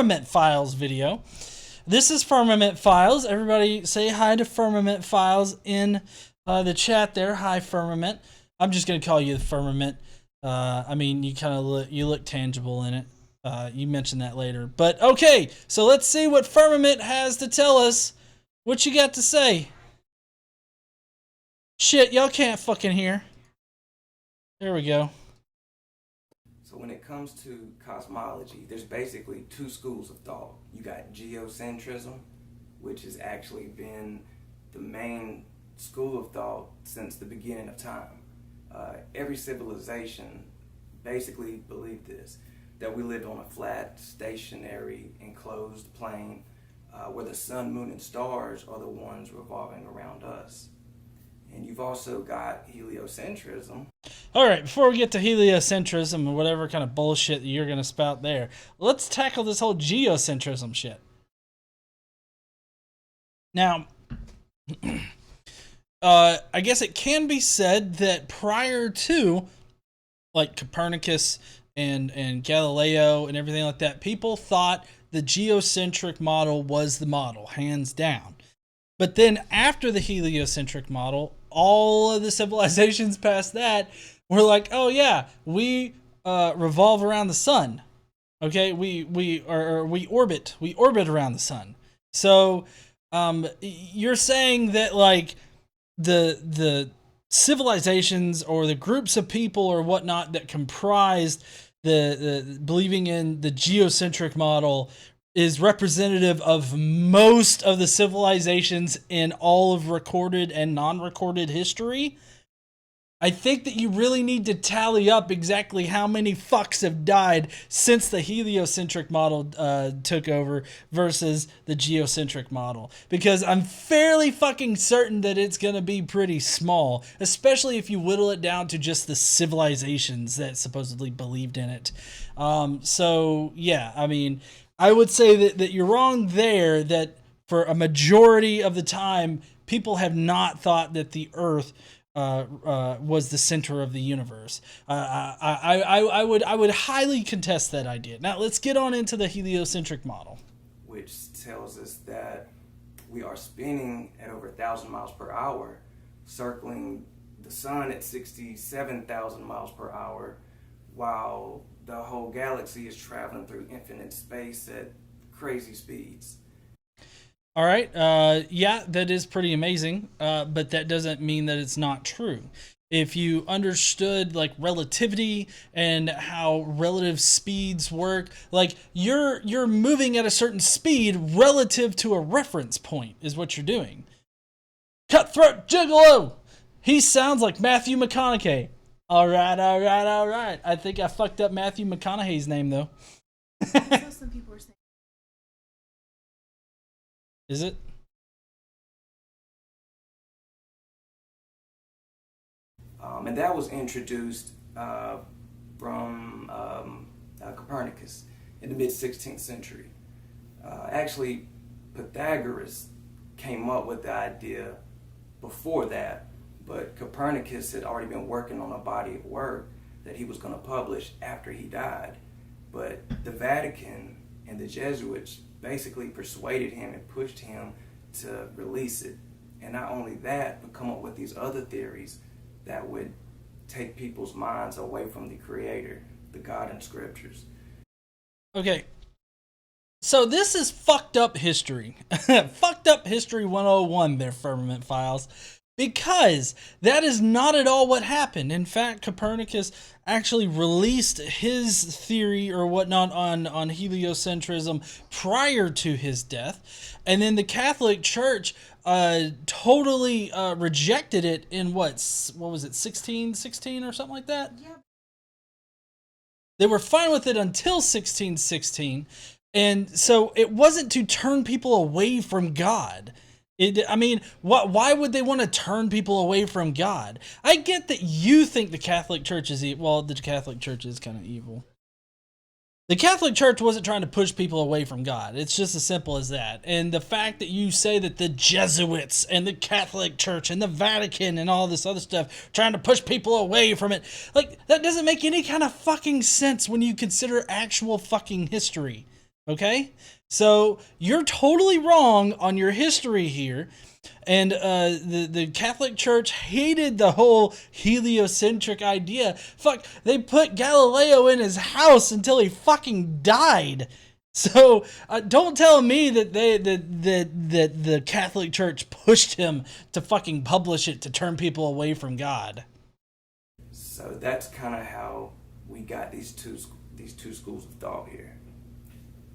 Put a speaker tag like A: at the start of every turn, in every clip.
A: Firmament Files video. This is Firmament Files. Everybody say hi to Firmament Files in the chat there. Hi, Firmament. I'm just going to call you the Firmament. I mean, you kind of look tangible in it. You mentioned that later. But okay, so let's see what Firmament has to tell us. What you got to say? Shit, y'all can't fucking hear. There we go.
B: So when it comes to cosmology, there's basically two schools of thought. You got Geocentrism, which has actually been the main school of thought since the beginning of time. Every civilization basically believed this, that we lived on a flat, stationary, enclosed plane where the sun, moon, and stars are the ones revolving around us. And you've also got heliocentrism.
A: All right, before we get to heliocentrism or whatever kind of bullshit that you're going to spout there, let's tackle this whole geocentrism shit. Now, I guess it can be said that prior to, like, Copernicus and Galileo and everything like that, people thought the geocentric model was the model, hands down. But then after the heliocentric model, all of the civilizations past that were like, oh yeah, we revolve around the sun. Okay, we orbit around the sun. So you're saying that like the civilizations or the groups of people or whatnot that comprised the believing in the geocentric model is representative of most of the civilizations in all of recorded and non-recorded history. I think that you really need to tally up exactly how many fucks have died since the heliocentric model took over versus the geocentric model. Because I'm fairly fucking certain that it's going to be pretty small, especially if you whittle it down to just the civilizations that supposedly believed in it. So, yeah, I mean, I would say that you're wrong there, that for a majority of the time, people have not thought that the Earth was the center of the universe. I would highly contest that idea. Now let's get on into the heliocentric model,
B: which tells us that we are spinning at over 1,000 miles per hour, circling the sun at 67,000 miles per hour, while the whole galaxy is traveling through infinite space at crazy speeds.
A: All right. Yeah, that is pretty amazing. But that doesn't mean that it's not true. If you understood like relativity and how relative speeds work, like you're moving at a certain speed relative to a reference point is what you're doing. Cutthroat Gigolo! He sounds like Matthew McConaughey. All right. I think I fucked up Matthew McConaughey's name though.
C: Some people are saying.
A: Is it?
B: And that was introduced from Copernicus in the mid-16th century. Actually, Pythagoras came up with the idea before that, but Copernicus had already been working on a body of work that he was going to publish after he died. But the Vatican and the Jesuits basically persuaded him and pushed him to release it. And not only that, but come up with these other theories that would take people's minds away from the Creator, the God in Scriptures.
A: Okay. So this is fucked up history. Fucked up history 101 there, Firmament Files. Because that is not at all what happened. In fact, Copernicus actually released his theory or whatnot on heliocentrism prior to his death. And then the Catholic Church totally rejected it in what was it, 1616 or something like that?
C: Yeah.
A: They were fine with it until 1616. And so it wasn't to turn people away from God. I mean, why would they want to turn people away from God? I get that you think the Catholic Church is evil. Well, the Catholic Church is kind of evil. The Catholic Church wasn't trying to push people away from God. It's just as simple as that. And the fact that you say that the Jesuits and the Catholic Church and the Vatican and all this other stuff trying to push people away from it, like, that doesn't make any kind of fucking sense when you consider actual fucking history. Okay? So you're totally wrong on your history here. And the Catholic Church hated the whole heliocentric idea. Fuck, they put Galileo in his house until he fucking died. So don't tell me that the Catholic Church pushed him to fucking publish it to turn people away from God.
B: So that's kind of how we got these two schools of thought here.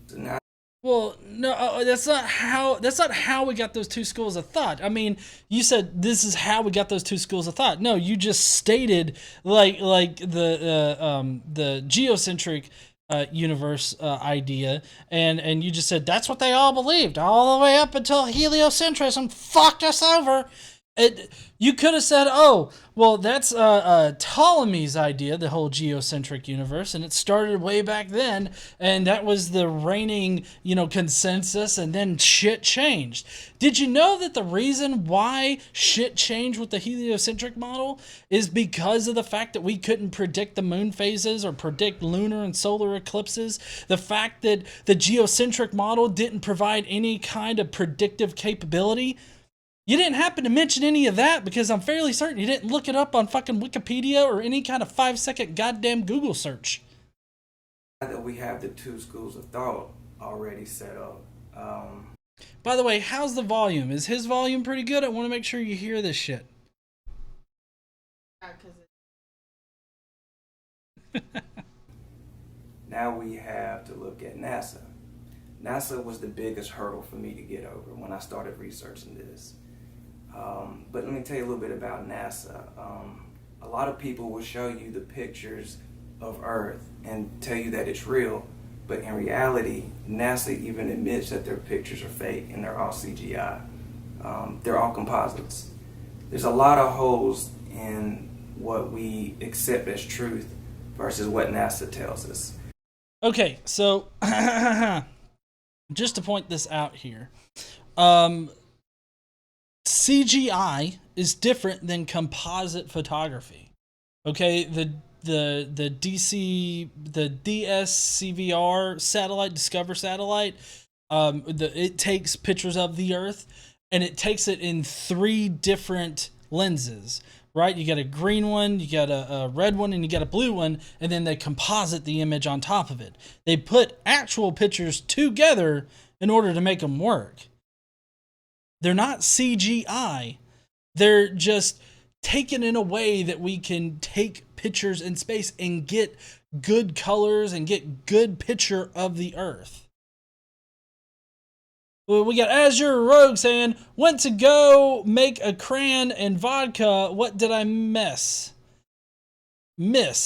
B: So now,
A: well, no, that's not how we got those two schools of thought. I mean, you said this is how we got those two schools of thought. No, you just stated like the geocentric universe idea, and you just said that's what they all believed all the way up until heliocentrism fucked us over. You could have said, oh, well, that's Ptolemy's idea, the whole geocentric universe, and it started way back then, and that was the reigning, consensus, and then shit changed. Did you know that the reason why shit changed with the heliocentric model is because of the fact that we couldn't predict the moon phases or predict lunar and solar eclipses? The fact that the geocentric model didn't provide any kind of predictive capability? You didn't happen to mention any of that because I'm fairly certain you didn't look it up on fucking Wikipedia or any kind of 5-second goddamn Google search.
B: that we have the two schools of thought already set up.
A: By the way, how's the volume? Is his volume pretty good? I want to make sure you hear this shit.
B: Now we have to look at NASA. NASA was the biggest hurdle for me to get over when I started researching this. But let me tell you a little bit about NASA. A lot of people will show you the pictures of Earth and tell you that it's real, but in reality, NASA even admits that their pictures are fake and they're all CGI. They're all composites. There's a lot of holes in what we accept as truth versus what NASA tells us.
A: Okay, so just to point this out here, CGI is different than composite photography. Okay, the DSCVR satellite, Discover satellite, it takes pictures of the Earth, and it takes it in 3 different lenses. Right, you got a green one, you got a red one, and you got a blue one, and then they composite the image on top of it. They put actual pictures together in order to make them work. They're not CGI. They're just taken in a way that we can take pictures in space and get good colors and get good picture of the Earth. We got Azure Rogue saying, went to go make a cran and vodka. What did I miss? Not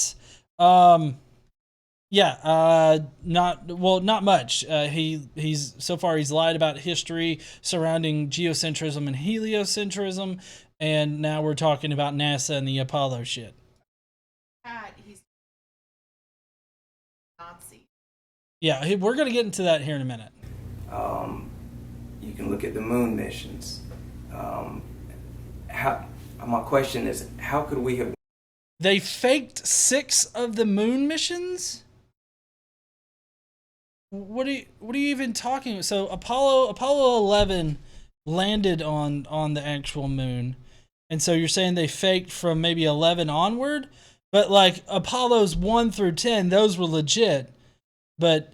A: much. He's so far he's lied about history surrounding geocentrism and heliocentrism, and now we're talking about NASA and the Apollo shit.
C: He's Nazi.
A: Yeah, we're gonna get into that here in a minute.
B: You can look at the moon missions. My question is, how could we have...
A: They faked 6 of the moon missions? What are you even talking about? So Apollo 11 landed on the actual moon. And so you're saying they faked from maybe 11 onward? But like Apollos 1 through 10, those were legit. But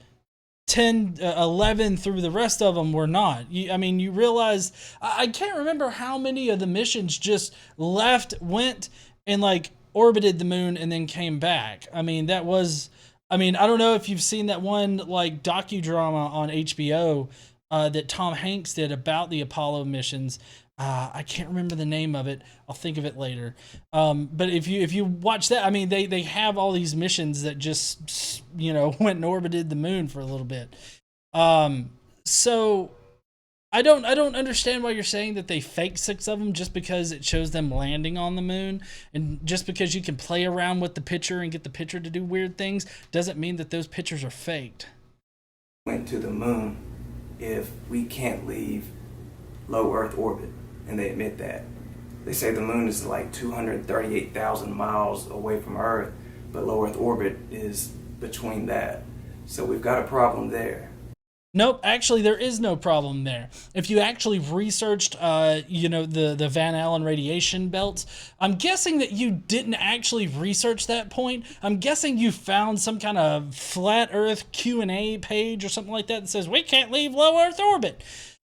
A: 11 through the rest of them were not. You realize, I can't remember how many of the missions just went and like orbited the moon and then came back. I don't know if you've seen that one like docudrama on HBO that Tom Hanks did about the Apollo missions. I can't remember the name of it. I'll think of it later. But if you watch that, they have all these missions that just went and orbited the moon for a little bit. So I don't understand why you're saying that they faked 6 of them just because it shows them landing on the moon, and just because you can play around with the picture and get the picture to do weird things doesn't mean that those pictures are faked.
B: Went to the moon if we can't leave low Earth orbit, and they admit that. They say the moon is like 238,000 miles away from Earth, but low Earth orbit is between that. So we've got a problem there.
A: Nope, actually, there is no problem there. If you actually researched, the Van Allen radiation belts, I'm guessing that you didn't actually research that point. I'm guessing you found some kind of flat Earth Q&A page or something like that says we can't leave low Earth orbit.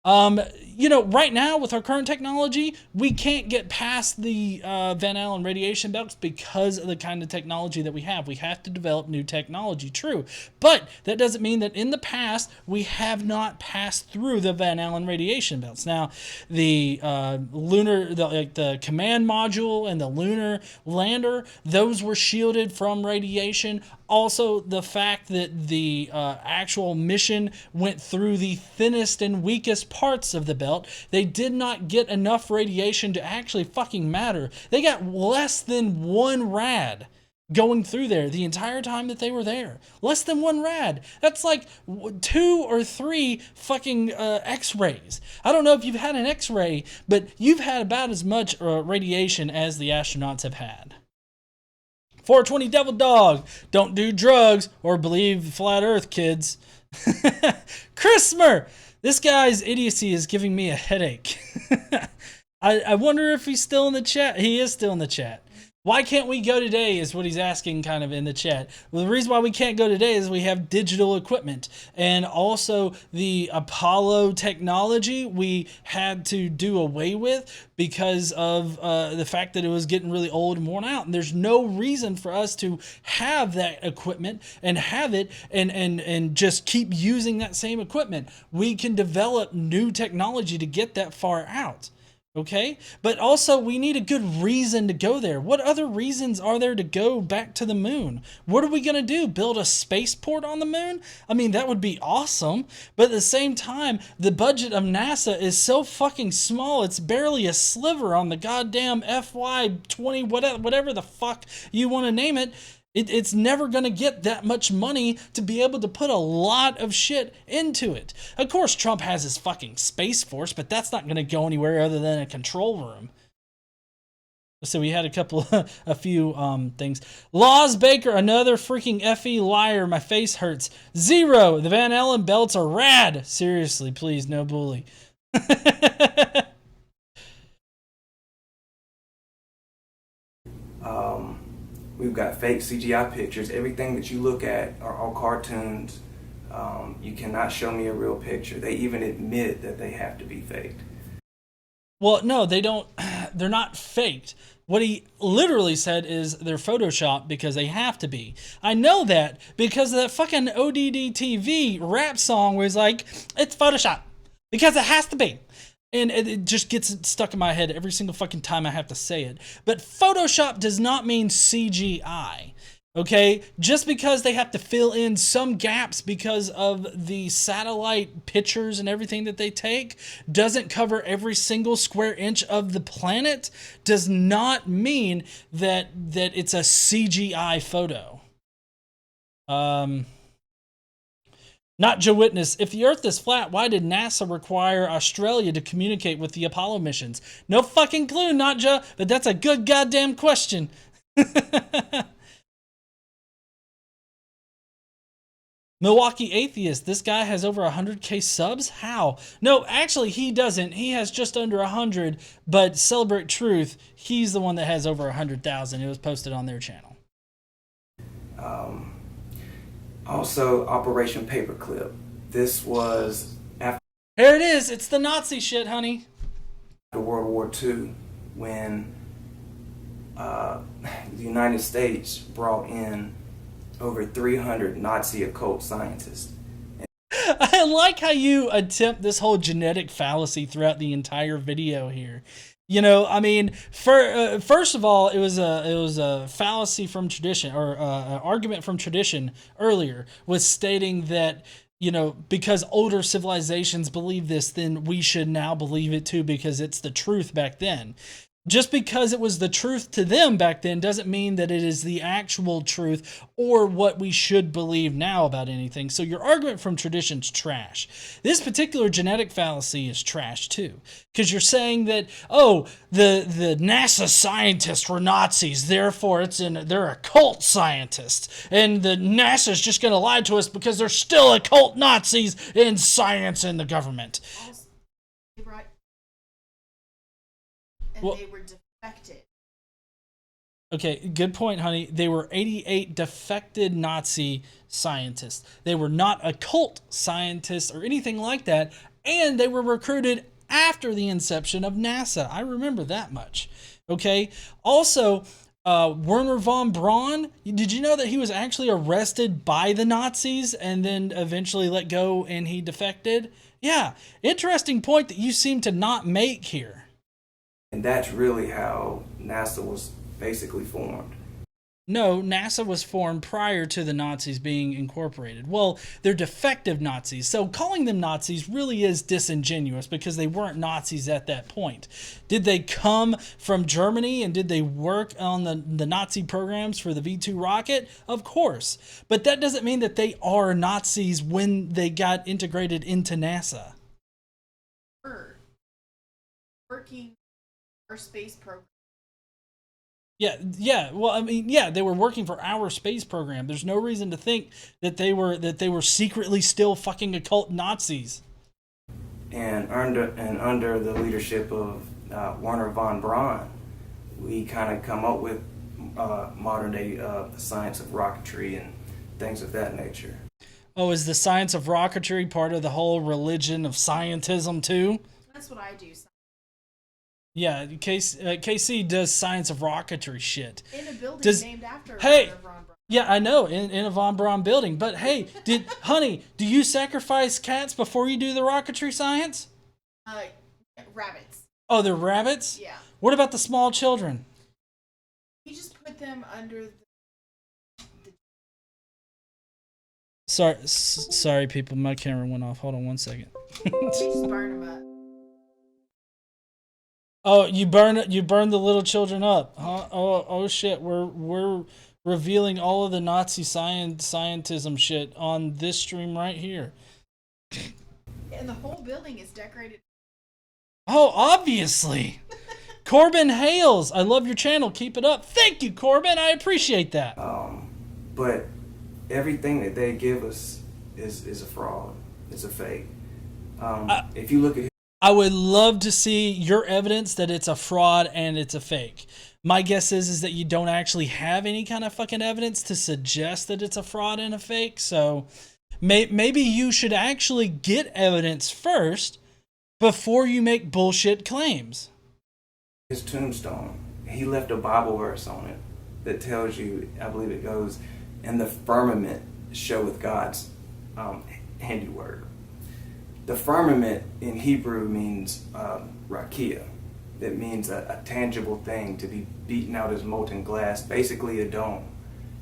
A: Right now with our current technology, we can't get past the Van Allen radiation belts because of the kind of technology that we have. We have to develop new technology, true. But that doesn't mean that in the past, we have not passed through the Van Allen radiation belts. Now, the the command module and the lunar lander, those were shielded from radiation. Also, the fact that the actual mission went through the thinnest and weakest parts of the belt, they did not get enough radiation to actually fucking matter. They got less than 1 rad going through there the entire time that they were there. Less than 1 rad. That's like 2 or 3 fucking x-rays. I don't know if you've had an x-ray, but you've had about as much radiation as the astronauts have had. 420 Devil Dog. Don't do drugs or believe flat Earth, kids. Christmer. This guy's idiocy is giving me a headache. I wonder if he's still in the chat. He is still in the chat. Why can't we go today is what he's asking kind of in the chat. Well, the reason why we can't go today is we have digital equipment. And also the Apollo technology we had to do away with because of the fact that it was getting really old and worn out. And there's no reason for us to have that equipment and have it and just keep using that same equipment. We can develop new technology to get that far out. Okay, but also we need a good reason to go there. What other reasons are there to go back to the moon? What are we going to do? Build a spaceport on the moon? I mean, that would be awesome. But at the same time, the budget of NASA is so fucking small. It's barely a sliver on the goddamn FY20, whatever the fuck you want to name it. It's never going to get that much money to be able to put a lot of shit into it. Of course, Trump has his fucking Space Force, but that's not going to go anywhere other than a control room. So we had a few things. Laws Baker, another freaking FE liar. My face hurts. 0. The Van Allen belts are rad. Seriously, please, no bully.
B: We've got fake CGI pictures. Everything that you look at are all cartoons. You cannot show me a real picture. They even admit that they have to be faked.
A: Well, no, they don't. They're not faked. What he literally said is they're Photoshopped because they have to be. I know that because of that fucking ODD TV rap song where he's like, it's Photoshop because it has to be. And it just gets stuck in my head every single fucking time I have to say it. But Photoshop does not mean CGI. Okay? Just because they have to fill in some gaps because of the satellite pictures and everything that they take doesn't cover every single square inch of the planet does not mean that it's a CGI photo. Not Joe Witness. If the Earth is flat, why did NASA require Australia to communicate with the Apollo missions? No fucking clue, not Joe, but that's a good goddamn question. Milwaukee Atheist. This guy has over 100K subs? How? No, actually, he doesn't. He has just under 100, but Celebrate Truth, he's the one that has over 100,000. It was posted on their channel.
B: Also, Operation Paperclip. This was after
A: Here it is. It's the Nazi shit, honey.
B: World War II when the United States brought in over 300 Nazi occult scientists.
A: I like how you attempt this whole genetic fallacy throughout the entire video here. You know, I mean, first of all, it was a fallacy from tradition, or an argument from tradition earlier, was stating that, you know, because older civilizations believe this, then we should now believe it too because it's the truth back then. Just because it was the truth to them back then doesn't mean that it is the actual truth or what we should believe now about anything. So your argument from tradition's trash. This particular genetic fallacy is trash too. Because you're saying that, oh, the NASA scientists were Nazis, therefore they're occult scientists. And the NASA's just going to lie to us because they're still occult Nazis in science and the government.
C: Also, they brought, and
A: Well,
C: they were defected.
A: Okay, good point, honey. They were 88 defected Nazi scientists. They were not occult scientists or anything like that, and they were recruited after the inception of NASA. I remember that much. Okay. Also, Werner von Braun, did you know that he was actually arrested by the Nazis and then eventually let go and he defected? Yeah, interesting point that you seem to not make here.
B: And that's really how NASA was basically formed.
A: No, NASA was formed prior to the Nazis being incorporated. Well, they're defective Nazis, so calling them Nazis really is disingenuous because they weren't Nazis at that point. Did they come from Germany and did they work on the Nazi programs for the V2 rocket? Of course. But that doesn't mean that they are Nazis when they got integrated into NASA.
C: Were working our space program.
A: Yeah. Well, I mean, yeah, they were working for our space program. There's no reason to think that they were secretly still fucking occult Nazis.
B: And under the leadership of Werner von Braun, we kind of come up with modern day science of rocketry and things of that nature.
A: Oh, is the science of rocketry part of the whole religion of scientism too?
C: That's what I do.
A: Yeah, KC does science of rocketry shit.
C: In a building named after
A: Hey,
C: Von Braun.
A: yeah, I know, in a von Braun building. But hey, honey, do you sacrifice cats before you do the rocketry science?
C: Rabbits.
A: Oh, they're rabbits?
C: Yeah.
A: What about the small children?
C: We just put them under the
A: Sorry, people, my camera went off. Hold on one second.
C: we just burn them up.
A: Oh, you burn the little children up. Huh? Oh shit. We're revealing all of the Nazi scientism shit on this stream right here.
C: And the whole building is decorated.
A: Oh, obviously. Corbin Hales, I love your channel. Keep it up. Thank you, Corbin. I appreciate that.
B: But everything that they give us is a fraud. It's a fake. If you look at
A: I would love to see your evidence that it's a fraud and it's a fake. My guess is that you don't actually have any kind of fucking evidence to suggest that it's a fraud and a fake. So maybe you should actually get evidence first before you make bullshit claims.
B: his tombstone, he left a Bible verse on it that tells you, I believe it goes, "And the firmament showeth God's handiwork." The firmament in Hebrew means rakia. That means a tangible thing to be beaten out as molten glass, basically a dome.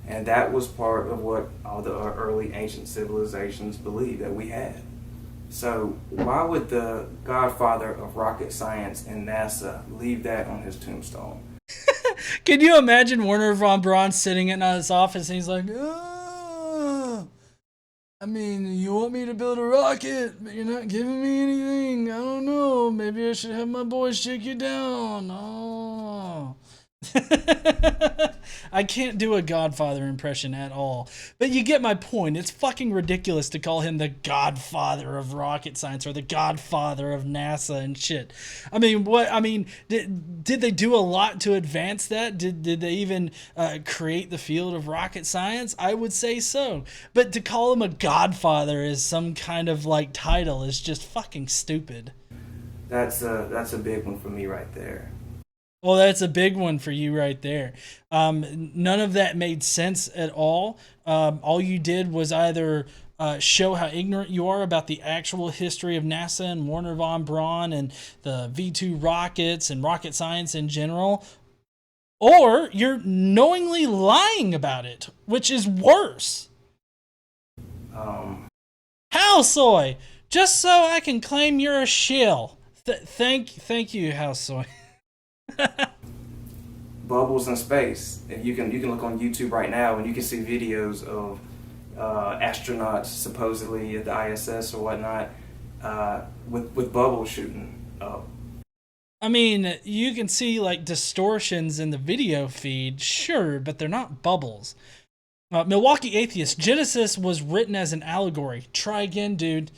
B: And that was part of what all the early ancient civilizations believed that we had. So why would the godfather of rocket science and NASA leave that on his tombstone?
A: Can you imagine Werner von Braun sitting in his office and he's like, I mean, you want me to build a rocket, but you're not giving me anything. I don't know. Maybe I should have my boys shake you down. Oh. I can't do a Godfather impression at all. But you get my point. It's fucking ridiculous to call him the Godfather of rocket science or the Godfather of NASA and shit. I mean, what? I mean, did they do a lot to advance that? Did they even create the field of rocket science? I would say so. But to call him a Godfather as some kind of like title is just fucking stupid.
B: That's a big one for me right there.
A: Well, that's a big one for you right there. None of that made sense at all. All you did was either show how ignorant you are about the actual history of NASA and Werner von Braun and the V2 rockets and rocket science in general, or you're knowingly lying about it, which is worse. Halsoy, just so I can claim you're a shill. Thank you, Halsoy.
B: bubbles in space. And you can look on YouTube right now and you can see videos of astronauts supposedly at the ISS or whatnot with bubbles shooting up.
A: I mean, you can see like distortions in the video feed, sure, but they're not bubbles. Milwaukee Atheist, Genesis was written as an allegory. Try again, dude.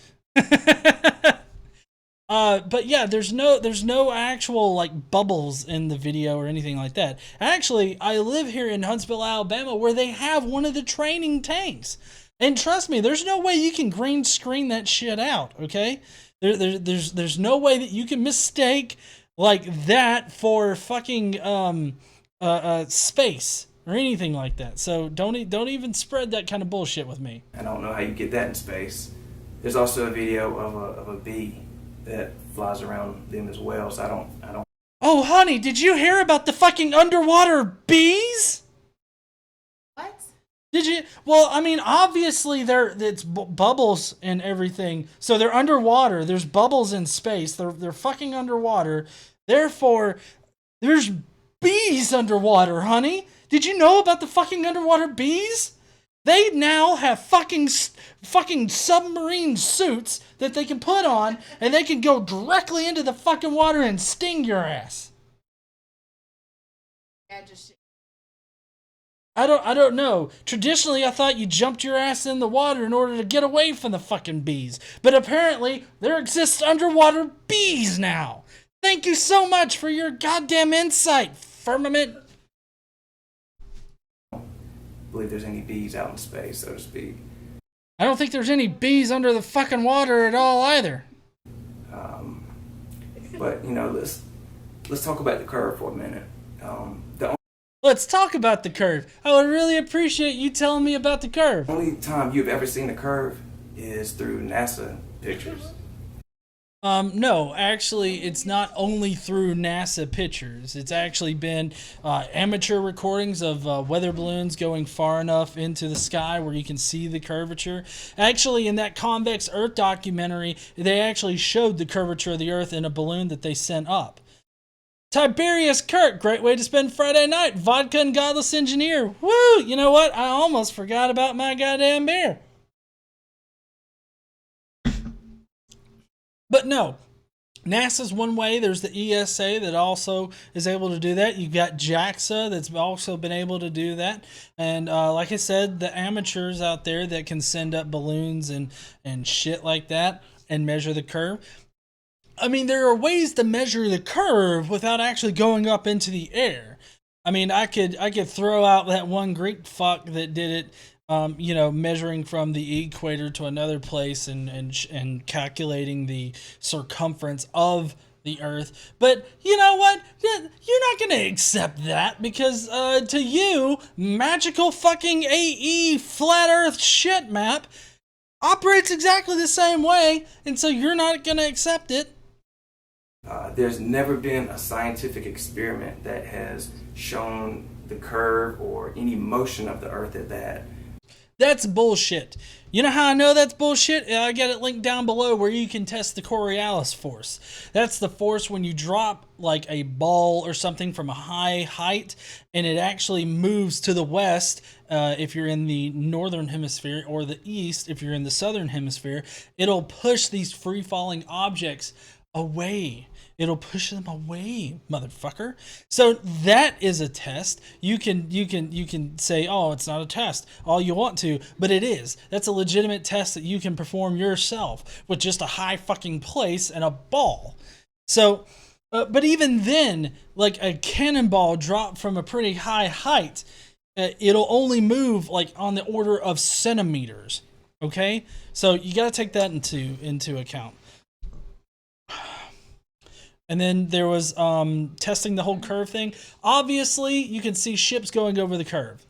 A: But yeah, there's no actual like bubbles in the video or anything like that. Actually, I live here in Huntsville, Alabama, where they have one of the training tanks. And trust me, there's no way you can green screen that shit out, okay? There's no way that you can mistake like that for fucking space or anything like that. So don't even spread that kind of bullshit with me.
B: I don't know how you get that in space. There's also a video of a bee that flies around them as well. So I don't.
A: Oh, honey, did you hear about the fucking underwater bees?
C: What?
A: Did you? Well, I mean, obviously it's bubbles and everything. So they're underwater. There's bubbles in space. They're fucking underwater. Therefore, there's bees underwater, honey. Did you know about the fucking underwater bees? They now have fucking submarine suits that they can put on, and they can go directly into the fucking water and sting your ass.
C: Yeah, just
A: I don't know. Traditionally, I thought you jumped your ass in the water in order to get away from the fucking bees. But apparently, there exists underwater bees now. Thank you so much for your goddamn insight, Firmament.
B: Believe there's any bees out in space, so to speak.
A: I don't think there's any bees under the fucking water at all either.
B: But let's talk about the curve for a minute.
A: Let's talk about the curve. I would really appreciate you telling me about the curve.
B: The only time you've ever seen the curve is through NASA pictures.
A: No, actually, it's not only through NASA pictures. It's actually been amateur recordings of weather balloons going far enough into the sky where you can see the curvature. Actually, in that Convex Earth documentary, they actually showed the curvature of the Earth in a balloon that they sent up. Tiberius Kirk, great way to spend Friday night. Vodka and Godless Engineer. Woo! You know what? I almost forgot about my goddamn beer. But no, NASA's one way. There's the ESA that also is able to do that. You've got JAXA that's also been able to do that. And like I said, the amateurs out there that can send up balloons and shit like that and measure the curve. I mean, there are ways to measure the curve without actually going up into the air. I mean, I could throw out that one Greek fuck that did it. Measuring from the equator to another place and calculating the circumference of the Earth. But you know what? You're not going to accept that because to you, magical fucking AE flat Earth shit map operates exactly the same way, and so you're not going to accept it.
B: There's never been a scientific experiment that has shown the curve or any motion of the Earth at that.
A: That's bullshit. You know how I know that's bullshit? I got it linked down below where you can test the Coriolis force. That's the force when you drop like a ball or something from a high height and it actually moves to the west if you're in the northern hemisphere or the east if you're in the southern hemisphere. It'll push these free-falling objects away. It'll push them away, motherfucker. So that is a test. You can say, oh, it's not a test, all you want to, but it is. That's a legitimate test that you can perform yourself with just a high fucking place and a ball. So, but even then, like a cannonball dropped from a pretty high height, it'll only move like on the order of centimeters. Okay, so you got to take that into account. And then there was testing the whole curve thing. Obviously, you can see ships going over the curve.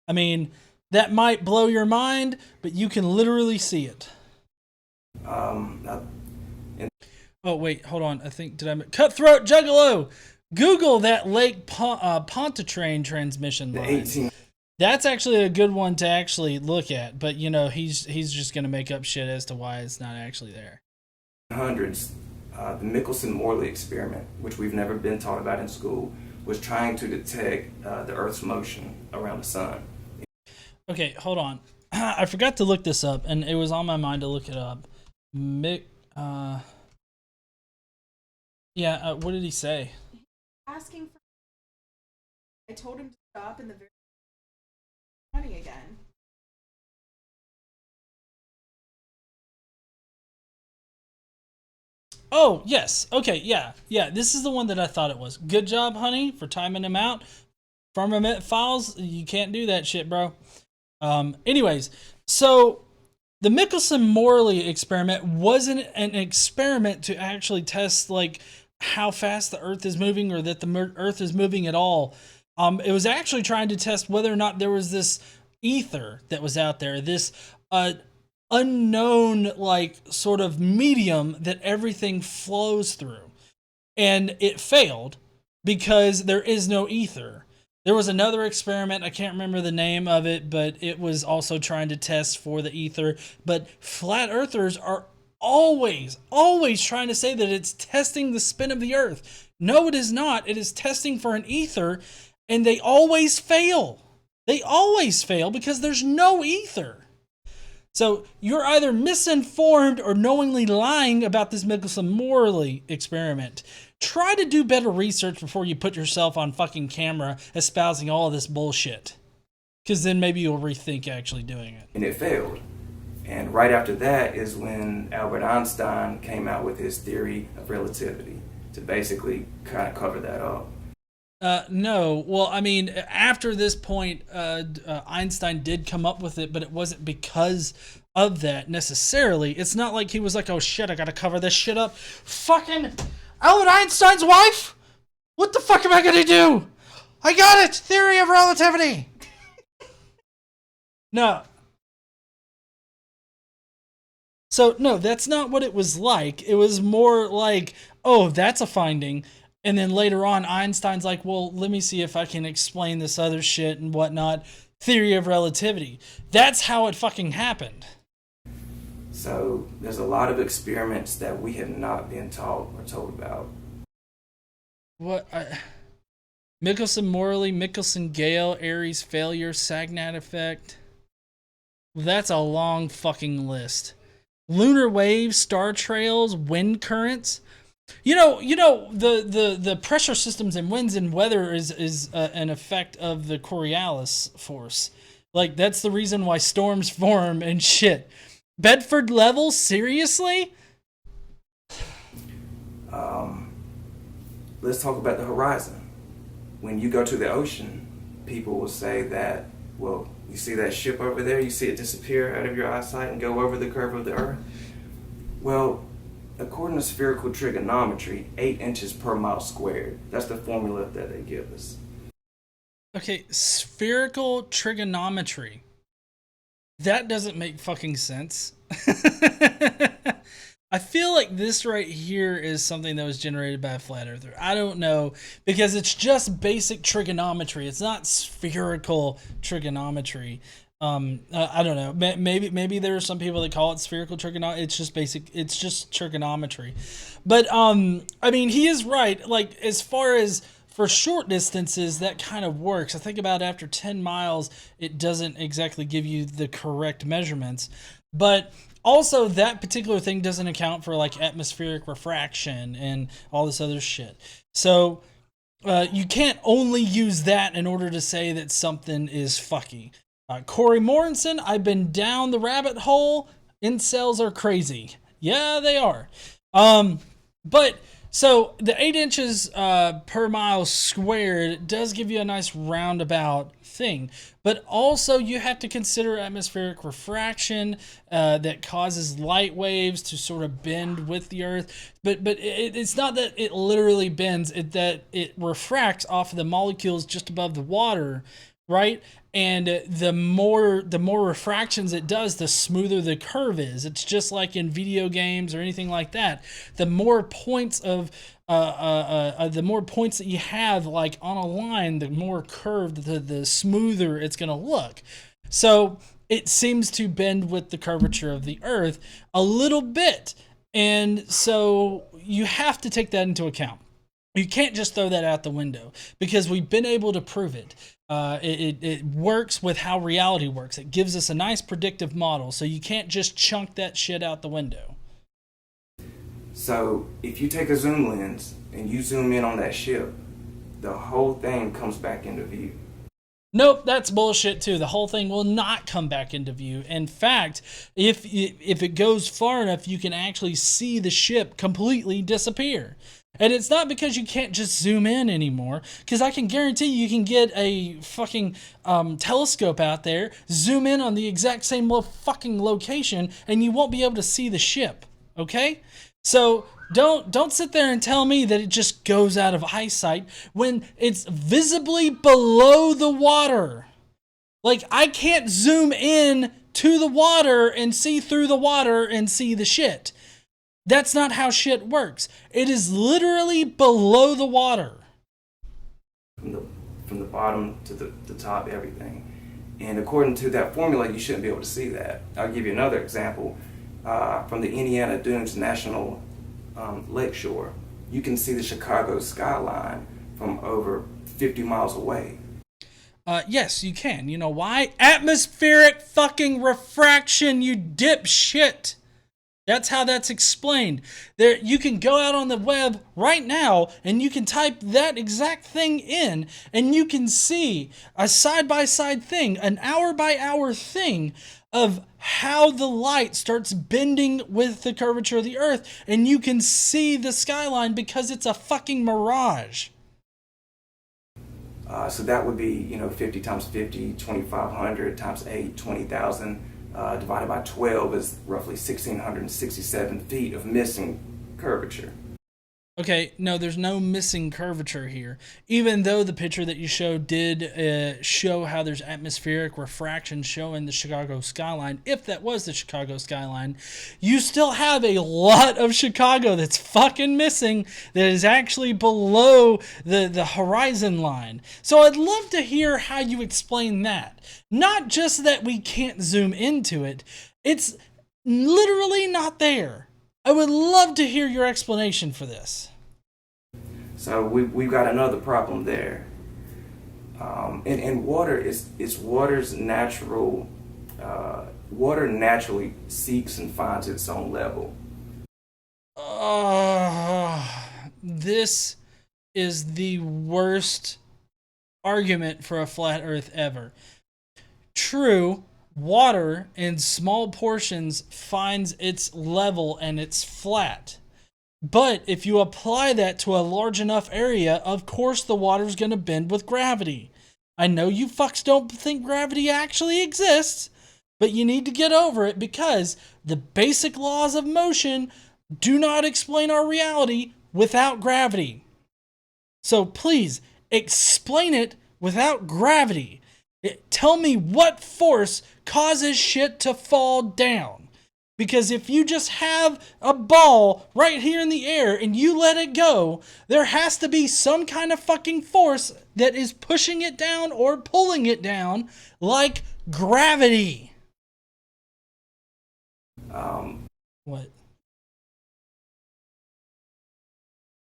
A: I mean, that might blow your mind, but you can literally see it. Oh, wait, hold on. I think, Cutthroat Juggalo! Google that Lake Pontchartrain transmission line. That's actually a good one to actually look at, but, he's just going to make up shit as to why it's not actually there.
B: Hundreds. The Michelson-Morley experiment, which we've never been taught about in school, was trying to detect the Earth's motion around the sun.
A: Okay, hold on. I forgot to look this up, and it was on my mind to look it up. What did he say?
C: Asking for. I told him to stop in the very money again.
A: Oh, yes. Okay, yeah. This is the one that I thought it was. Good job, honey, for timing him out. Firmament files, you can't do that shit, bro. Anyways, so the Michelson-Morley experiment wasn't an experiment to actually test like how fast the Earth is moving or that the Earth is moving at all. It was actually trying to test whether or not there was this ether that was out there, this unknown like sort of medium that everything flows through. And it failed because there is no ether. There was another experiment, I can't remember the name of it, but it was also trying to test for the ether. But flat earthers are always trying to say that it's testing the spin of the Earth. No, it is not. It is testing for an ether, and they always fail. They always fail because there's no ether. So you're either misinformed or knowingly lying about this Michelson-Morley experiment. Try to do better research before you put yourself on fucking camera espousing all of this bullshit. Because then maybe you'll rethink actually doing it.
B: And it failed. And right after that is when Albert Einstein came out with his theory of relativity to basically kind of cover that up.
A: No. Well, I mean, after this point, Einstein did come up with it, but it wasn't because of that necessarily. It's not like he was like, oh shit, I gotta cover this shit up. Fucking Albert Einstein's wife? What the fuck am I gonna do? I got it! Theory of relativity! No. So, no, that's not what it was like. It was more like, oh, that's a finding. And then later on, Einstein's like, well, let me see if I can explain this other shit and whatnot. Theory of relativity. That's how it fucking happened.
B: So there's a lot of experiments that we have not been taught or told about.
A: What? Michelson-Morley, Michelson-Gale, Aries failure, Sagnat effect. That's a long fucking list. Lunar waves, star trails, wind currents. You know, the pressure systems and winds and weather is an effect of the Coriolis force. Like, that's the reason why storms form and shit. Bedford level? Seriously?
B: Let's talk about the horizon. When you go to the ocean, people will say that, well, you see that ship over there? You see it disappear out of your eyesight and go over the curve of the Earth? Well, according to spherical trigonometry, 8 inches per mile squared. That's the formula that they give us.
A: Okay, spherical trigonometry. That doesn't make fucking sense. I feel like this right here is something that was generated by a flat earther. I don't know, because it's just basic trigonometry. It's not spherical trigonometry. I don't know. Maybe there are some people that call it spherical trigonometry. It's just basic. It's just trigonometry. But I mean, he is right. Like, as far as for short distances, that kind of works. I think about after 10 miles, it doesn't exactly give you the correct measurements. But also, that particular thing doesn't account for like atmospheric refraction and all this other shit. So you can't only use that in order to say that something is fucky. Corey Morenson, I've been down the rabbit hole. Incels are crazy. Yeah, they are. But so the 8 inches per mile squared does give you a nice roundabout thing. But also you have to consider atmospheric refraction that causes light waves to sort of bend with the Earth. But it's not that it literally bends, that it refracts off of the molecules just above the water, right? And the more refractions it does, the smoother the curve is. It's just like in video games or anything like that. The more points of the more points that you have, like on a line, the more curved, the smoother it's going to look. So it seems to bend with the curvature of the Earth a little bit, and so you have to take that into account. You can't just throw that out the window because we've been able to prove it. It works with how reality works. It gives us a nice predictive model, so you can't just chunk that shit out the window.
B: So if you take a zoom lens and you zoom in on that ship, the whole thing comes back into view.
A: Nope, that's bullshit too. The whole thing will not come back into view. In fact, if it goes far enough, you can actually see the ship completely disappear. And it's not because you can't just zoom in anymore, because I can guarantee you can get a fucking telescope out there, zoom in on the exact same fucking location, and you won't be able to see the ship, okay? So don't sit there and tell me that it just goes out of eyesight when it's visibly below the water. Like, I can't zoom in to the water and see through the water and see the shit. That's not how shit works. It is literally below the water.
B: From the bottom to the top, everything. And according to that formula, you shouldn't be able to see that. I'll give you another example. From the Indiana Dunes National Lakeshore, you can see the Chicago skyline from over 50 miles away.
A: Yes, you can. You know why? Atmospheric fucking refraction, you dipshit. That's how that's explained. There, you can go out on the web right now and you can type that exact thing in and you can see a side-by-side thing, an hour-by-hour thing of how the light starts bending with the curvature of the Earth, and you can see the skyline because it's a fucking mirage.
B: So that would be, 50 times 50, 2,500 times 8, 20,000. Divided by 12 is roughly 1,667 feet of missing curvature.
A: Okay, no, there's no missing curvature here. Even though the picture that you showed did show how there's atmospheric refraction showing the Chicago skyline, if that was the Chicago skyline, you still have a lot of Chicago that's fucking missing that is actually below the horizon line. So I'd love to hear how you explain that. Not just that we can't zoom into it, it's literally not there. I would love to hear your explanation for this.
B: So we've got another problem there. And water is water's natural. Water naturally seeks and finds its own level.
A: This is the worst argument for a flat Earth ever. True, water in small portions finds its level and it's flat. But if you apply that to a large enough area, of course the water's going to bend with gravity. I know you fucks don't think gravity actually exists, but you need to get over it because the basic laws of motion do not explain our reality without gravity. So please, explain it without gravity. Tell me what force causes shit to fall down. Because if you just have a ball right here in the air and you let it go, there has to be some kind of fucking force that is pushing it down or pulling it down, like gravity. What?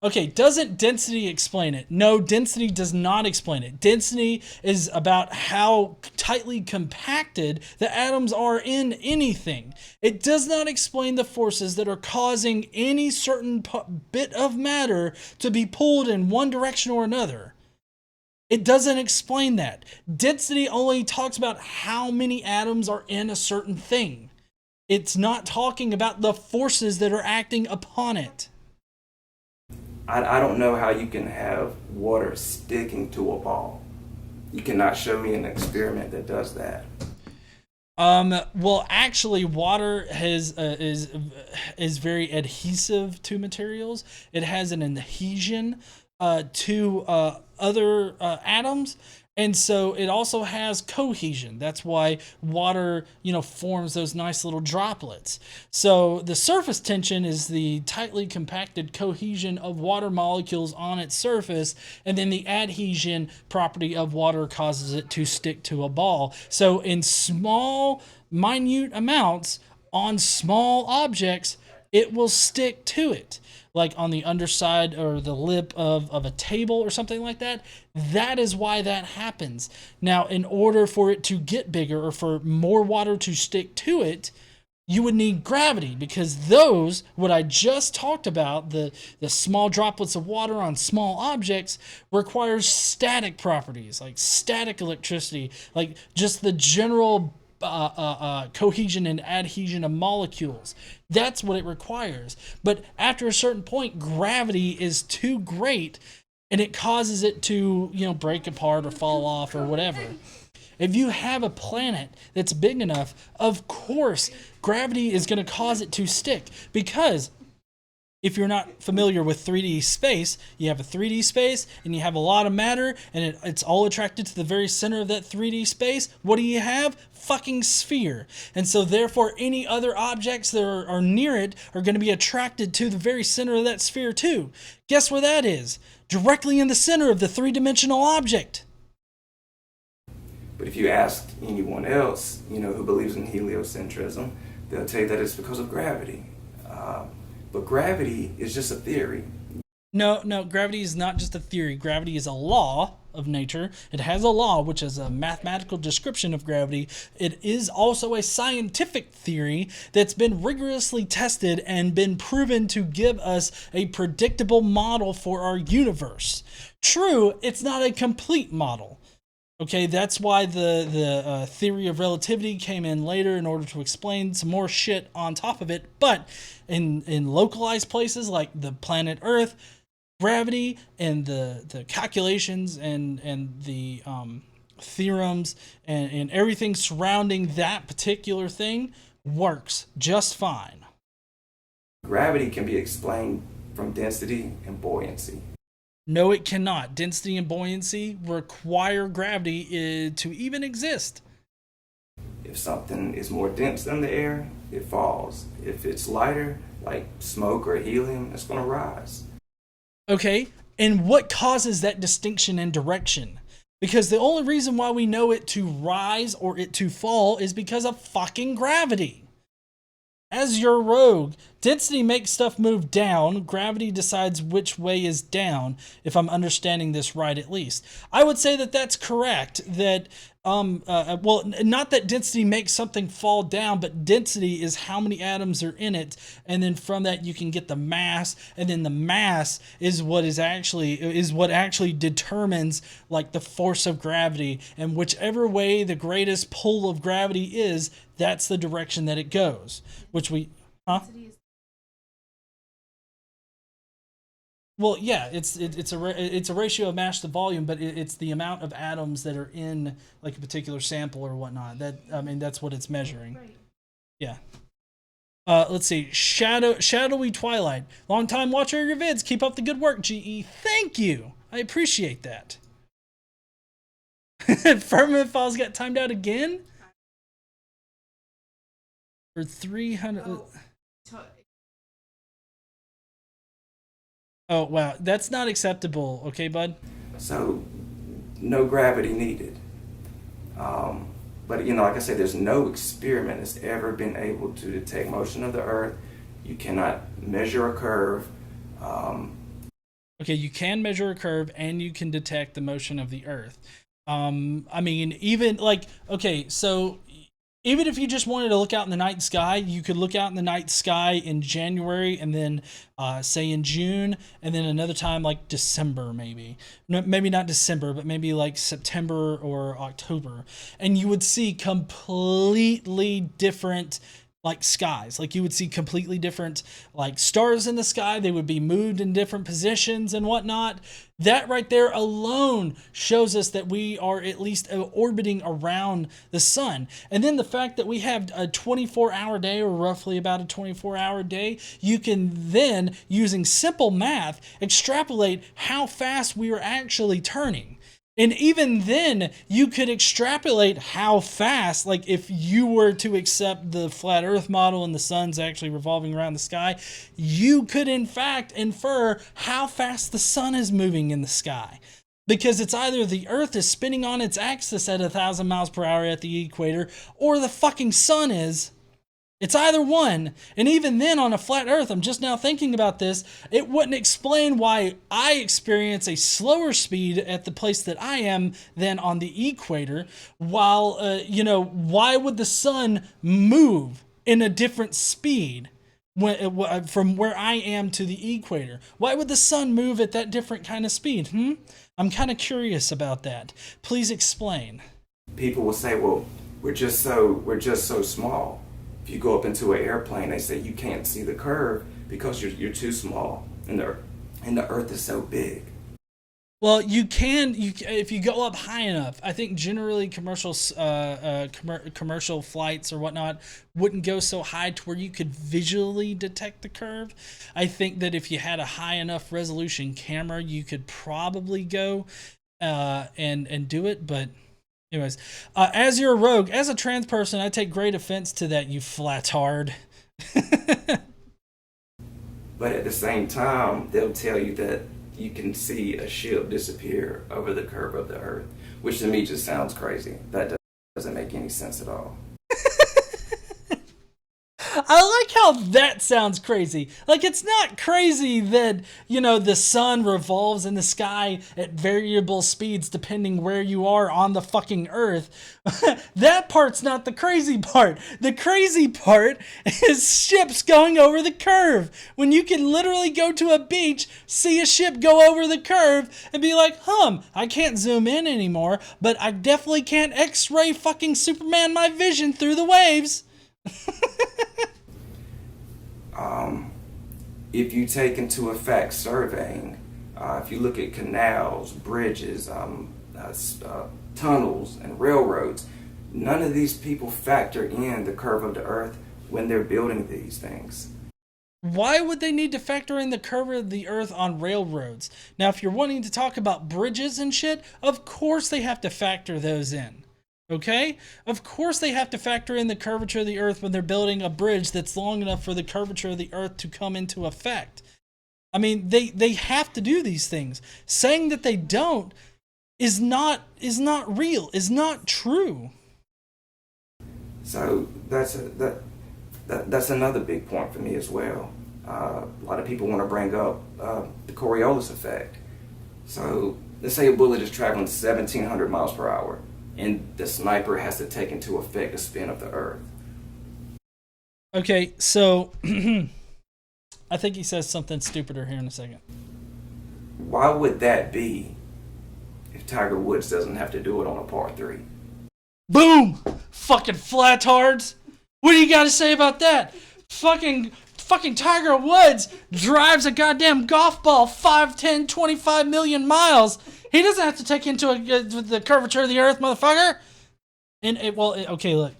A: Okay, doesn't density explain it? No, density does not explain it. Density is about how tightly compacted the atoms are in anything. It does not explain the forces that are causing any certain bit of matter to be pulled in one direction or another. It doesn't explain that. Density only talks about how many atoms are in a certain thing. It's not talking about the forces that are acting upon it.
B: I don't know how you can have water sticking to a ball. You cannot show me an experiment that does that.
A: Well, actually, water is very adhesive to materials. It has an adhesion to other atoms. And so it also has cohesion. That's why water, forms those nice little droplets. So the surface tension is the tightly compacted cohesion of water molecules on its surface, and then the adhesion property of water causes it to stick to a ball. So in small, minute amounts on small objects, it will stick to it. Like on the underside or the lip of a table or something like that. That is why that happens. Now, in order for it to get bigger or for more water to stick to it, you would need gravity, because those, what I just talked about, the small droplets of water on small objects, requires static properties, like static electricity, like just the general cohesion and adhesion of molecules. That's what it requires. But after a certain point, gravity is too great, and it causes it to, break apart or fall off or whatever. If you have a planet that's big enough, of course, gravity is going to cause it to stick. Because if you're not familiar with 3D space, you have a 3D space and you have a lot of matter, and it's all attracted to the very center of that 3D space. What do you have? Fucking sphere. And so therefore any other objects that are near it are going to be attracted to the very center of that sphere too. Guess where that is? Directly in the center of the three-dimensional object.
B: But if you ask anyone else, who believes in heliocentrism, they'll tell you that it's because of gravity. But gravity is just a theory.
A: No, gravity is not just a theory. Gravity is a law of nature. It has a law, which is a mathematical description of gravity. It is also a scientific theory that's been rigorously tested and been proven to give us a predictable model for our universe. True, it's not a complete model. Okay, that's why the theory of relativity came in later in order to explain some more shit on top of it. But in localized places like the planet Earth, gravity and the calculations and the theorems and everything surrounding that particular thing works just fine.
B: Gravity can be explained from density and buoyancy.
A: No, it cannot. Density and buoyancy require gravity to even exist.
B: If something is more dense than the air, it falls. If it's lighter, like smoke or helium, it's going to rise.
A: Okay, and what causes that distinction in direction? Because the only reason why we know it to rise or it to fall is because of fucking gravity. As your rogue, density makes stuff move down, gravity decides which way is down, if I'm understanding this right at least. I would say that that's correct, that, not that density makes something fall down, but density is how many atoms are in it, and then from that you can get the mass, and then the mass is what actually determines, like, the force of gravity, and whichever way the greatest pull of gravity is, that's the direction that it goes, which we, Well, yeah, it's a ratio of mass to volume, but it's the amount of atoms that are in like a particular sample or whatnot. That's what it's measuring.
C: Right.
A: Yeah. Let's see. Shadowy Twilight. Long time watcher of your vids. Keep up the good work, GE. Thank you. I appreciate that. Firmament files got timed out again. For 300. Oh, wow. That's not acceptable. Okay, bud?
B: So, no gravity needed. But, like I said, there's no experiment that's ever been able to detect motion of the Earth. You cannot measure a curve.
A: Okay, you can measure a curve and you can detect the motion of the Earth. Even if you just wanted to look out in the night sky, you could look out in the night sky in January and then say in June and then another time like December maybe. No, maybe not December, but maybe like September or October. And you would see completely different like skies. Like you would see completely different like stars in the sky. They would be moved in different positions and whatnot. That right there alone shows us that we are at least orbiting around the sun. And then the fact that we have a 24-hour day, or roughly about a 24-hour day, you can then, using simple math, extrapolate how fast we are actually turning. And even then, you could extrapolate how fast, like if you were to accept the flat Earth model and the sun's actually revolving around the sky, you could in fact infer how fast the sun is moving in the sky. Because it's either the Earth is spinning on its axis at 1,000 miles per hour at the equator, or the fucking sun is. It's either one. And even then, on a flat Earth, I'm just now thinking about this, it wouldn't explain why I experience a slower speed at the place that I am than on the equator. While, why would the sun move in a different speed from where I am to the equator? Why would the sun move at that different kind of speed? I'm kind of curious about that. Please explain.
B: People will say, well, we're just so small. If you go up into an airplane, they say you can't see the curve because you're too small, and the Earth is so big.
A: Well, you can if you go up high enough. I think generally commercial flights or whatnot wouldn't go so high to where you could visually detect the curve. I think that if you had a high enough resolution camera, you could probably go and do it, but. Anyways, as you're a rogue, as a trans person, I take great offense to that, you flatard.
B: But at the same time, they'll tell you that you can see a ship disappear over the curve of the Earth, which to me just sounds crazy. That doesn't make any sense at all.
A: I like how that sounds crazy. Like, it's not crazy that, the sun revolves in the sky at variable speeds depending where you are on the fucking Earth. That part's not the crazy part. The crazy part is ships going over the curve. When you can literally go to a beach, see a ship go over the curve, and be like, I can't zoom in anymore, but I definitely can't X-ray fucking Superman my vision through the waves.
B: If you take into effect surveying, if you look at canals, bridges, tunnels, and railroads, none of these people factor in the curve of the Earth when they're building these things.
A: Why would they need to factor in the curve of the Earth on railroads? Now, if you're wanting to talk about bridges and shit, of course they have to factor those in. Okay? Of course they have to factor in the curvature of the Earth when they're building a bridge that's long enough for the curvature of the Earth to come into effect. I mean, they have to do these things. Saying that they don't is not real, is not true.
B: So that's another big point for me as well. A lot of people want to bring up the Coriolis effect. So let's say a bullet is traveling 1,700 miles per hour. And the sniper has to take into effect the spin of the Earth.
A: Okay, so I think he says something stupider here in a second.
B: Why would that be if Tiger Woods doesn't have to do it on a par 3?
A: Boom! Fucking flatards! What do you got to say about that? Fucking Tiger Woods drives a goddamn golf ball 5, 10, 25 million miles. He doesn't have to take into the curvature of the Earth, motherfucker. Okay, look.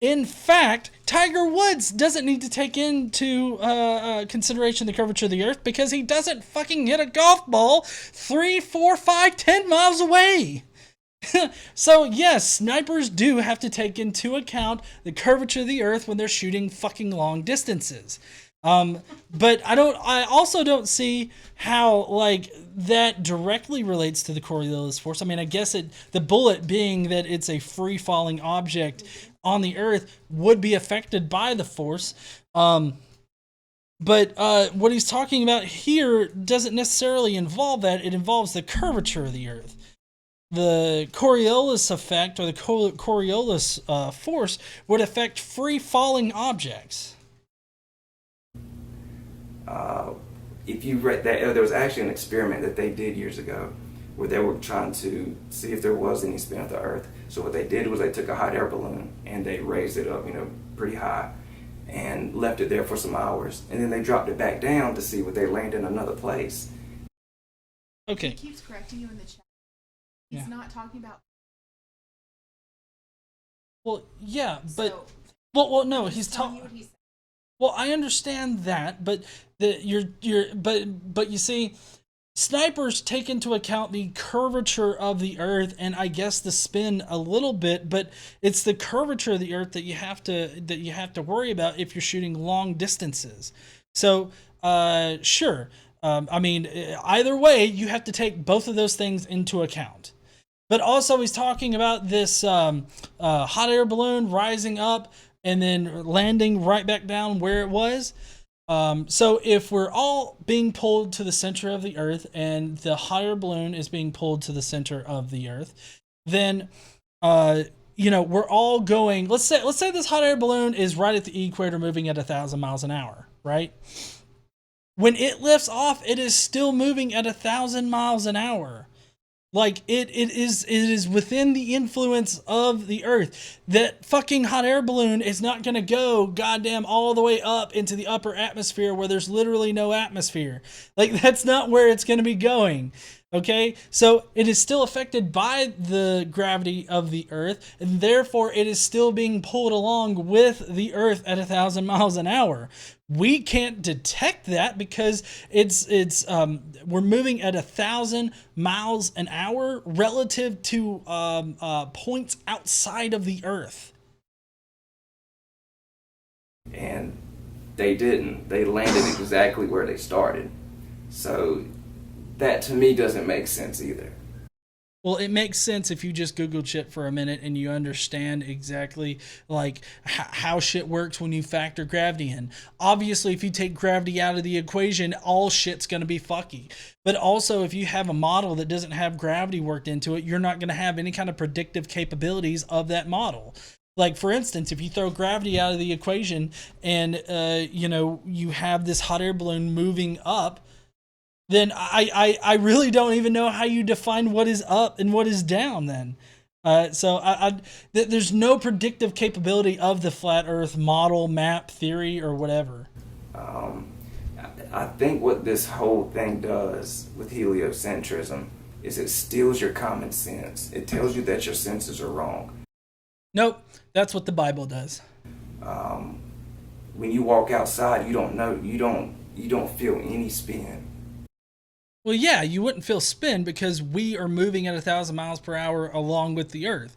A: In fact, Tiger Woods doesn't need to take into consideration the curvature of the Earth because he doesn't fucking hit a golf ball 3, 4, 5, 10 miles away. So yes, snipers do have to take into account the curvature of the Earth when they're shooting fucking long distances. But I also don't see how that directly relates to the Coriolis force. I mean, I guess the bullet being that it's a free falling object on the Earth would be affected by the force. But what he's talking about here doesn't necessarily involve that. It involves the curvature of the Earth. The Coriolis effect or the Coriolis force would affect free falling objects.
B: If you read that, there was actually an experiment that they did years ago where they were trying to see if there was any spin of the Earth. So what they did was they took a hot air balloon and they raised it up, pretty high, and left it there for some hours. And then they dropped it back down to see would they land in another place.
A: Okay.
C: He keeps correcting you in the chat. He's not talking about.
A: Well, yeah, but
C: So,
A: well, no, he's
C: telling
A: talking.
C: you what he said.
A: Well, I understand that, but but you see, snipers take into account the curvature of the Earth and I guess the spin a little bit, but it's the curvature of the Earth that you have to worry about if you're shooting long distances. So, sure. I mean, either way, you have to take both of those things into account. But also he's talking about this hot air balloon rising up and then landing right back down where it was. So if we're all being pulled to the center of the Earth and the hot air balloon is being pulled to the center of the Earth, then we're all going. Let's say this hot air balloon is right at the equator, moving at 1,000 miles an hour, right? When it lifts off, it is still moving at 1,000 miles an hour. Like it is within the influence of the Earth. That fucking hot air balloon is not gonna go goddamn all the way up into the upper atmosphere where there's literally no atmosphere. Like that's not where it's gonna be going. Okay, so it is still affected by the gravity of the Earth, and therefore it is still being pulled along with the Earth at 1,000 miles an hour. We can't detect that because we're moving at 1,000 miles an hour relative to points outside of the Earth.
B: And they didn't. They landed exactly where they started. So that to me doesn't make sense either.
A: Well, it makes sense if you just Google shit for a minute and you understand exactly like how shit works when you factor gravity in. Obviously, if you take gravity out of the equation, all shit's going to be fucky. But also, if you have a model that doesn't have gravity worked into it, you're not going to have any kind of predictive capabilities of that model. Like, for instance, if you throw gravity out of the equation and, you have this hot air balloon moving up, then I really don't even know how you define what is up and what is down then. There's no predictive capability of the flat earth model, map, theory, or whatever.
B: I think what this whole thing does with heliocentrism is it steals your common sense. It tells you that your senses are wrong.
A: Nope, that's what the Bible does.
B: When you walk outside, you don't feel any spin.
A: Well, yeah, you wouldn't feel spin because we are moving at 1,000 miles per hour along with the Earth.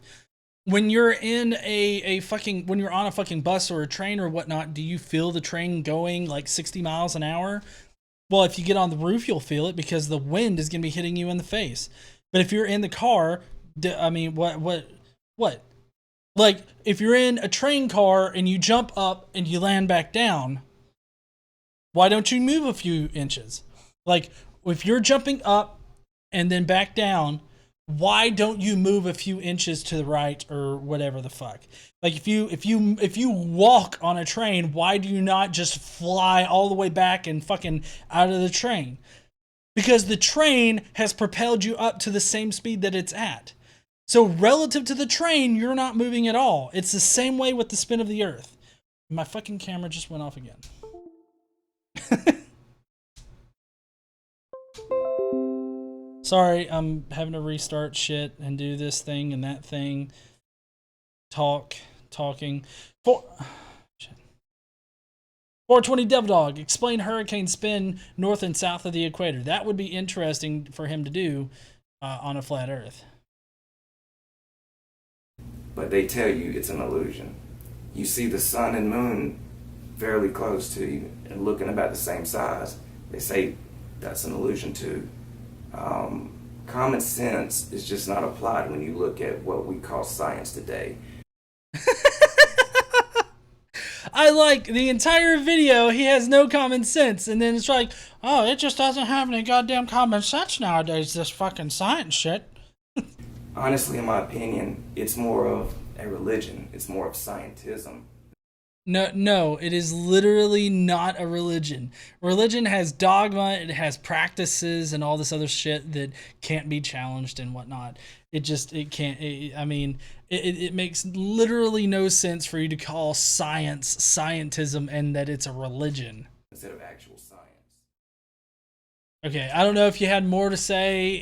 A: When you're in when you're on a fucking bus or a train or whatnot, do you feel the train going like 60 miles an hour? Well, if you get on the roof, you'll feel it because the wind is going to be hitting you in the face. But if you're in the car, I mean, what? Like, if you're in a train car and you jump up and you land back down, why don't you move a few inches? Like, if you're jumping up and then back down, why don't you move a few inches to the right or whatever the fuck? Like if you walk on a train, why do you not just fly all the way back and fucking out of the train? Because the train has propelled you up to the same speed that it's at. So relative to the train, you're not moving at all. It's the same way with the spin of the Earth. My fucking camera just went off again. Sorry, I'm having to restart shit and do this thing and that thing. Talking. 420 Devil Dog, explain hurricane spin north and south of the equator. That would be interesting for him to do on a flat Earth.
B: But they tell you it's an illusion. You see the sun and moon fairly close to you and looking about the same size. They say that's an illusion too. Common sense is just not applied when you look at what we call science today.
A: I like the entire video, he has no common sense, and then it's like, oh, it just doesn't have any goddamn common sense nowadays, this fucking science shit.
B: Honestly, in my opinion, it's more of a religion. It's more of scientism.
A: No, it is literally not a religion. Religion has dogma, it has practices and all this other shit that can't be challenged and whatnot. It makes literally no sense for you to call science scientism and that it's a religion.
B: Instead of actual science.
A: Okay, I don't know if you had more to say